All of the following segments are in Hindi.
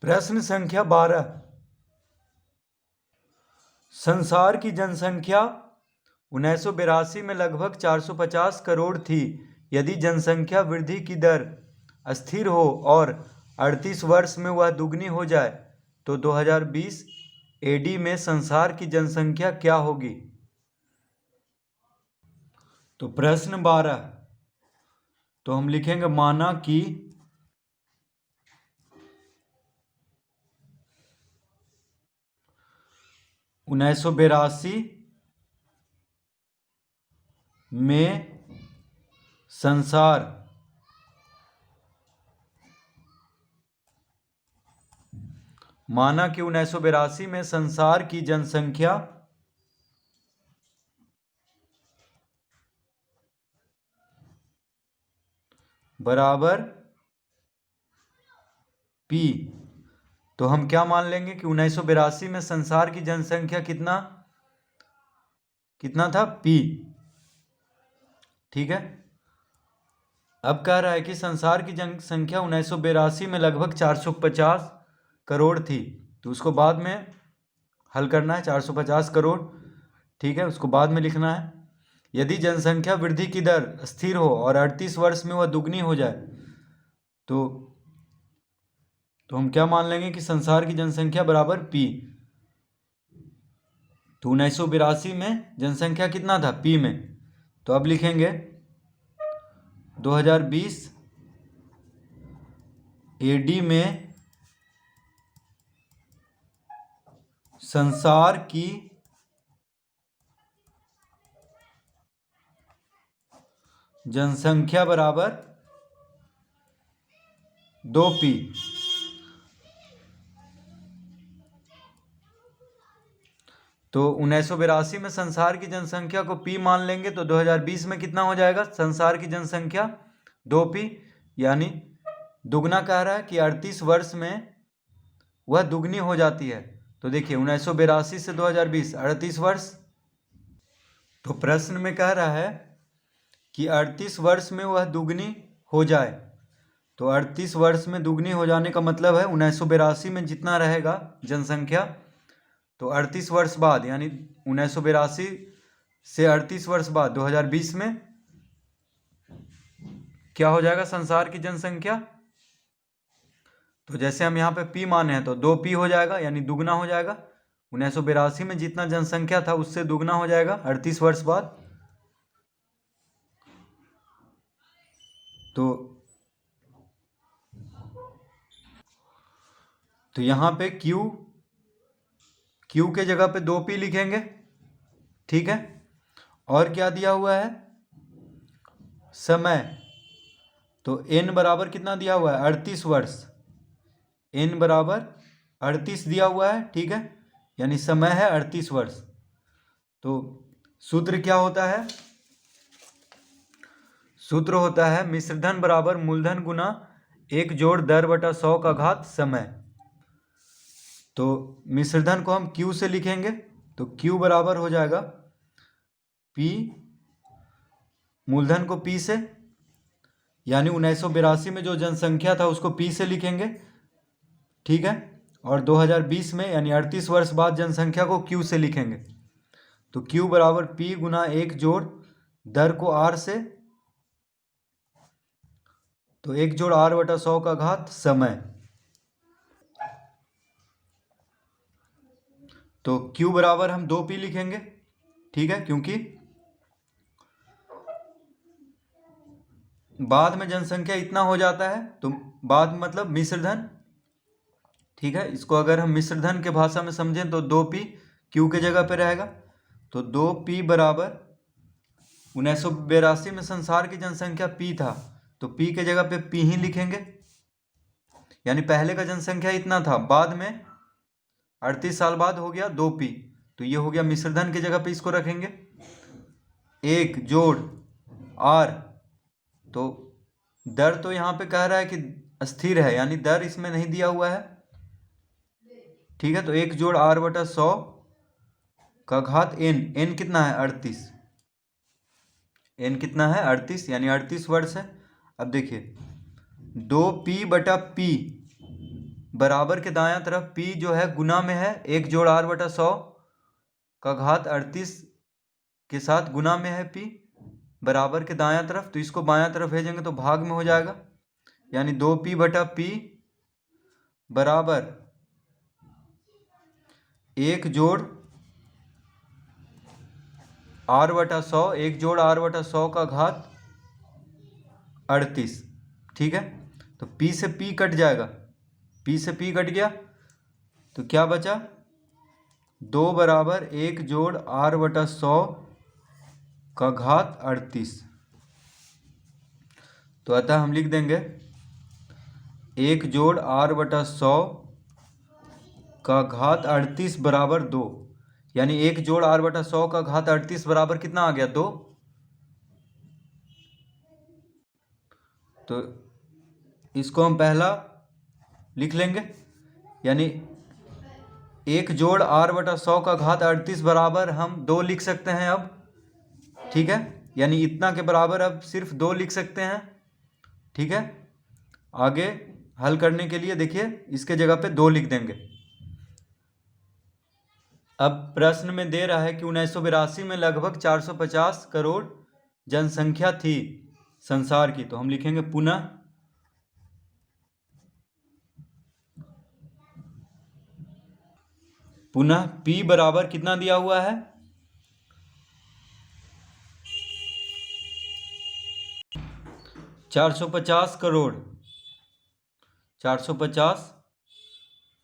प्रश्न संख्या 12। संसार की जनसंख्या 1982 में लगभग 450 करोड़ थी। यदि जनसंख्या वृद्धि की दर स्थिर हो और 38 वर्ष में वह दुगनी हो जाए तो 2020 एडी में संसार की जनसंख्या क्या होगी? तो प्रश्न 12, तो हम लिखेंगे माना कि 1982 में संसार माना कि 1982 में संसार की जनसंख्या बराबर P। तो हम क्या मान लेंगे कि 1982 में संसार की जनसंख्या कितना था? P। ठीक है। अब कह रहा है कि संसार की जनसंख्या 1982 में लगभग 450 करोड़ थी। तो उसको बाद में हल करना है। 450 करोड़, ठीक है, उसको बाद में लिखना है। यदि जनसंख्या वृद्धि की दर स्थिर हो और 38 वर्ष में वह दुगनी हो जाए तो हम क्या मान लेंगे कि संसार की जनसंख्या बराबर P। तो 1982 में जनसंख्या कितना था? P में। तो अब लिखेंगे 2020 एडी में संसार की जनसंख्या बराबर 2P। तो 1982 में संसार की जनसंख्या को P मान लेंगे तो 2020 में कितना हो जाएगा? संसार की जनसंख्या 2P, यानी दुगना कह रहा है कि 38 वर्ष में वह दुगनी हो जाती है। तो देखिए 1982 से 2020 38 वर्ष। तो प्रश्न में कह रहा है कि 38 वर्ष में वह दुगनी हो जाए। तो 38 वर्ष में दुगनी हो जाने का मतलब है 1982 में जितना रहेगा जनसंख्या, तो 38 वर्ष बाद यानी 1982 से 38 वर्ष बाद 2020 में क्या हो जाएगा संसार की जनसंख्या? तो जैसे हम यहाँ पे P माने हैं तो 2P हो जाएगा, यानी दुगना हो जाएगा। 1982 में जितना जनसंख्या था उससे दुगना हो जाएगा 38 वर्ष बाद। तो यहाँ पे Q के जगह पे 2P लिखेंगे, ठीक है। और क्या दिया हुआ है? समय। तो N बराबर कितना दिया हुआ है? 38 वर्ष। N बराबर 38 दिया हुआ है, ठीक है, यानी समय है 38 वर्ष। तो सूत्र क्या होता है? सूत्र होता है मिश्रधन बराबर मूलधन गुना 1 जोड़ दर बटा 100 का घात समय। तो मिश्रधन को हम Q से लिखेंगे तो Q बराबर हो जाएगा P, मूलधन को P से, यानी 1982 में जो जनसंख्या था उसको P से लिखेंगे, ठीक है, और 2020 में यानी 38 वर्ष बाद जनसंख्या को Q से लिखेंगे। तो Q बराबर P गुना 1 जोड़ दर को R से, तो 1 जोड़ R बटा 100 का घात समय। तो Q बराबर हम 2P लिखेंगे, ठीक है, क्योंकि बाद में जनसंख्या इतना हो जाता है तो बाद मतलब मिश्रधन, ठीक है। इसको अगर हम मिश्रधन के भाषा में समझें तो 2P Q के जगह पे रहेगा। तो 2P बराबर 1982 में संसार की जनसंख्या P था तो P के जगह पे P ही लिखेंगे, यानी पहले का जनसंख्या इतना था, बाद में 38 साल बाद हो गया 2P। तो ये हो गया मिश्रधन की जगह पे इसको रखेंगे। 1 जोड़ R, तो दर तो यहाँ पे कह रहा है कि स्थिर है, यानी दर इसमें नहीं दिया हुआ है, ठीक है। तो 1 जोड़ R बटा 100 का घात N कितना है? 38। N कितना है? 38, यानी 38 वर्ष है। अब देखिए 2P बटा P बराबर के दायां तरफ p जो है गुना में है 1 जोड़ r बटा 100 का घात 38 के साथ गुना में है p बराबर के दायां तरफ, तो इसको बायां तरफ भेजेंगे तो भाग में हो जाएगा, यानी 2p बटा p बराबर 1 जोड़ r बटा 100, 1 जोड़ r बटा 100 का घात 38। ठीक है, तो p से p कट जाएगा, p से p कट गया तो क्या बचा, 2 बराबर 1 जोड़ r बटा 100 का घात 38। तो अतः हम लिख देंगे 1 जोड़ r बटा 100 का घात 38 बराबर 2, यानी 1 जोड़ r बटा 100 का घात 38 बराबर कितना आ गया, 2। तो इसको हम पहला लिख लेंगे, यानी 1 जोड़ r बटा 100 का घात 38 बराबर हम 2 लिख सकते हैं अब। ठीक है, यानी इतना के बराबर अब सिर्फ 2 लिख सकते हैं। ठीक है, आगे हल करने के लिए देखिए इसके जगह पे 2 लिख देंगे। अब प्रश्न में दे रहा है कि 1982 में लगभग 450 करोड़ जनसंख्या थी संसार की, तो हम लिखेंगे पुनः p बराबर कितना दिया हुआ है, 450 करोड़, 450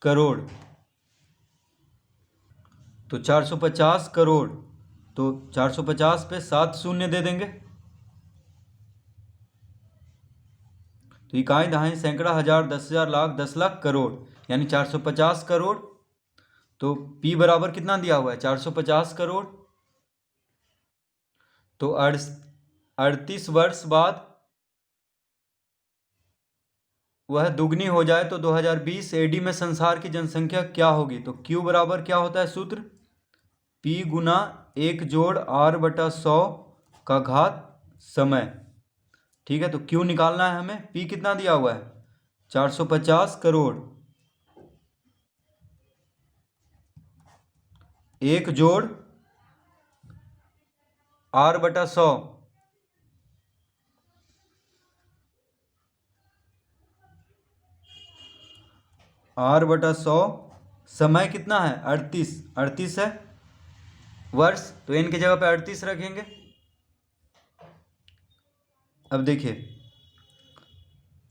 करोड़, तो 450 करोड़, तो 450 पे 7 शून्य दे देंगे, तो इकाई दहाई सैकड़ा हजार 10,000 लाख 10 लाख करोड़, यानी 450 करोड़। तो p बराबर कितना दिया हुआ है, 450 करोड़, तो 38 वर्ष बाद वह दुगनी हो जाए तो 2020 एडी में संसार की जनसंख्या क्या होगी। तो q बराबर क्या होता है सूत्र, p गुना 1 जोड़ r बटा 100 का घात समय। ठीक है, तो q निकालना है हमें, p कितना दिया हुआ है 450 करोड़, 1 जोड़ r बटा 100, r बटा 100, समय कितना है 38, 38 है वर्ष, तो n की जगह पे 38 रखेंगे। अब देखिए,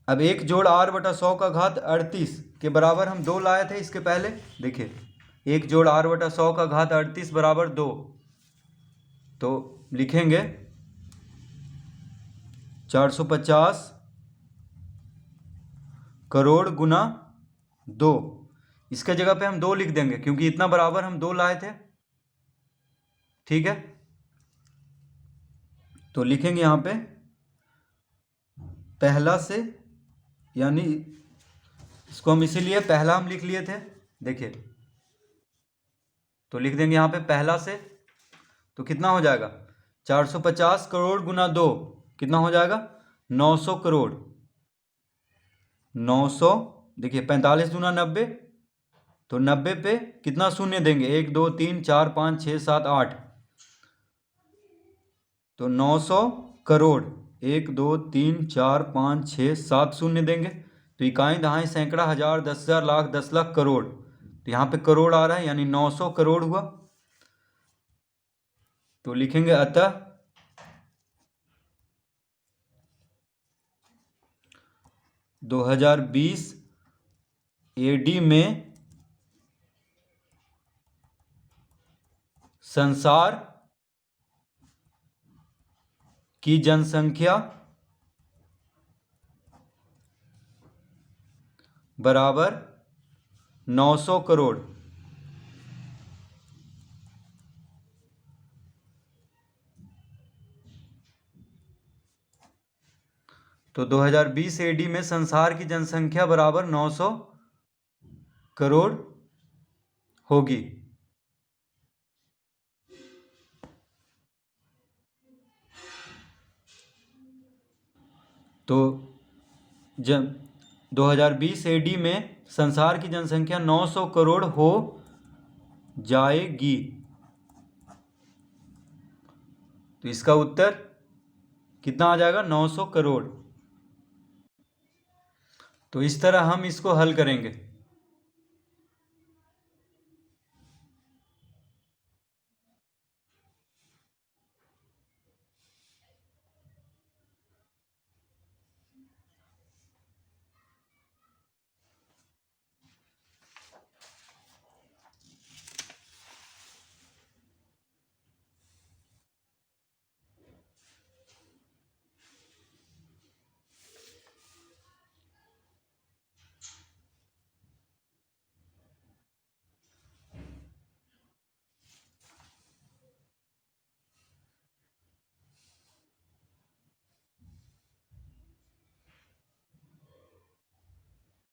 अब 1 जोड़ r बटा 100 का घात 38 के बराबर हम 2 लाए थे इसके पहले, देखिए 1 जोड़ r बटा 100 का घात 38 बराबर 2, तो लिखेंगे 450 करोड़ गुना 2, इसके जगह पे हम 2 लिख देंगे क्योंकि इतना बराबर हम 2 लाए थे। ठीक है, तो लिखेंगे यहाँ पे पहला से, यानी इसको हम इसीलिए पहला हम लिख लिए थे, देखिए तो लिख देंगे यहाँ पे पहला से, तो कितना हो जाएगा 450 करोड़ गुना 2 कितना हो जाएगा 900 करोड़, 900, देखिए 45 दूना 90, तो 90 पे कितना शून्य देंगे 1 2 3 4 5 6 7 8, तो 900 करोड़ 1 2 3 4 5 6 7 शून्य देंगे, तो इकाई दहाई सैकड़ा हजार 10,000 लाख 10 लाख करोड़, तो यहाँ पे करोड़ आ रहा है यानी 900 करोड़ हुआ। तो लिखेंगे अतः 2020 एडी में संसार की जनसंख्या बराबर 900 करोड़। तो 2020 एडी में संसार की जनसंख्या बराबर 900 करोड़ होगी। तो 2020 AD में संसार की जनसंख्या 900 करोड़ हो जाएगी। तो इसका उत्तर कितना आ जाएगा? 900 करोड़। तो इस तरह हम इसको हल करेंगे।